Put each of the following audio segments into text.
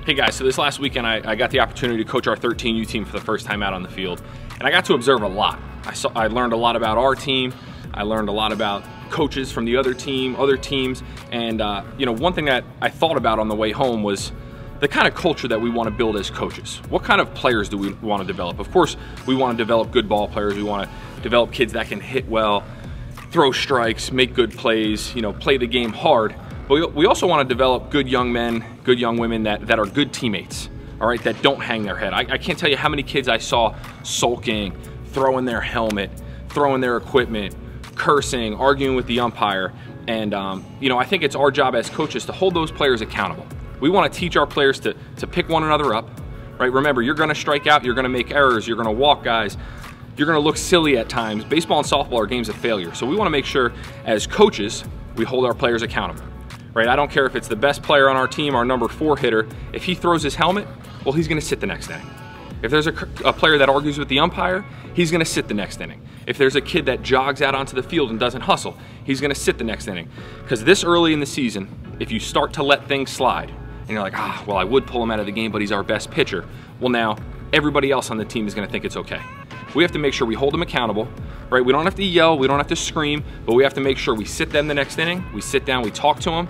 Hey guys, so this last weekend I got the opportunity to coach our 13U team for the first time out on the field, and I got to observe a lot. I learned a lot about our team. I learned a lot about coaches from the other teams, and you know, one thing that I thought about on the way home was the kind of culture that we want to build as coaches. What kind of players do we want to develop? Of course, we want to develop good ball players. We want to develop kids that can hit well, throw strikes, make good plays, you know, play the game hard. But we also want to develop good young men, good young women that are good teammates, all right, that don't hang their head. I can't tell you how many kids I saw sulking, throwing their helmet, throwing their equipment, cursing, arguing with the umpire. And you know, I think it's our job as coaches to hold those players accountable. We want to teach our players to pick one another up, right? Remember, you're going to strike out, you're going to make errors, you're going to walk guys, you're going to look silly at times. Baseball and softball are games of failure. So we want to make sure as coaches, we hold our players accountable. Right? I don't care if it's the best player on our team, our number 4 hitter. If he throws his helmet, well, he's going to sit the next inning. If there's a player that argues with the umpire, he's going to sit the next inning. If there's a kid that jogs out onto the field and doesn't hustle, he's going to sit the next inning. Because this early in the season, if you start to let things slide, and you're like, well, I would pull him out of the game, but he's our best pitcher. Well, now everybody else on the team is going to think it's okay. We have to make sure we hold them accountable, right? We don't have to yell, we don't have to scream, but we have to make sure we sit them the next inning, we sit down, we talk to them,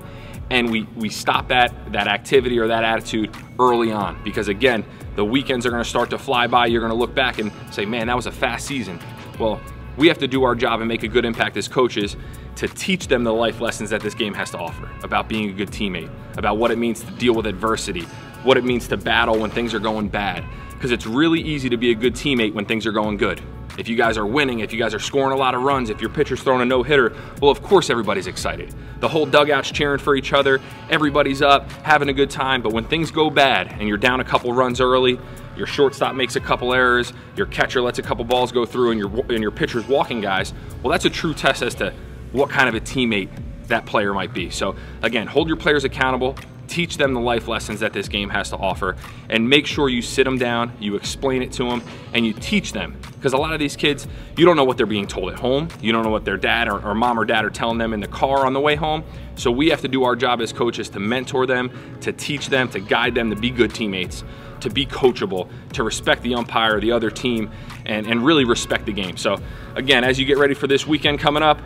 and we stop that activity or that attitude early on. Because again, the weekends are gonna start to fly by, you're gonna look back and say, man, that was a fast season. Well, we have to do our job and make a good impact as coaches to teach them the life lessons that this game has to offer, about being a good teammate, about what it means to deal with adversity, what it means to battle when things are going bad. Because it's really easy to be a good teammate when things are going good. If you guys are winning, if you guys are scoring a lot of runs, if your pitcher's throwing a no-hitter, well, of course everybody's excited. The whole dugout's cheering for each other, everybody's up, having a good time. But when things go bad and you're down a couple runs early, your shortstop makes a couple errors, your catcher lets a couple balls go through, and your pitcher's walking guys, well, that's a true test as to what kind of a teammate that player might be. So again, hold your players accountable, teach them the life lessons that this game has to offer, and make sure you sit them down, you explain it to them, and you teach them. Because a lot of these kids, you don't know what they're being told at home, you don't know what their dad or mom or dad are telling them in the car on the way home. So we have to do our job as coaches to mentor them, to teach them, to guide them, to be good teammates, to be coachable, to respect the umpire, the other team, and really respect the game. So again, as you get ready for this weekend coming up,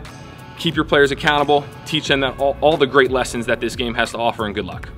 keep your players accountable, teach them that all the great lessons that this game has to offer, and good luck.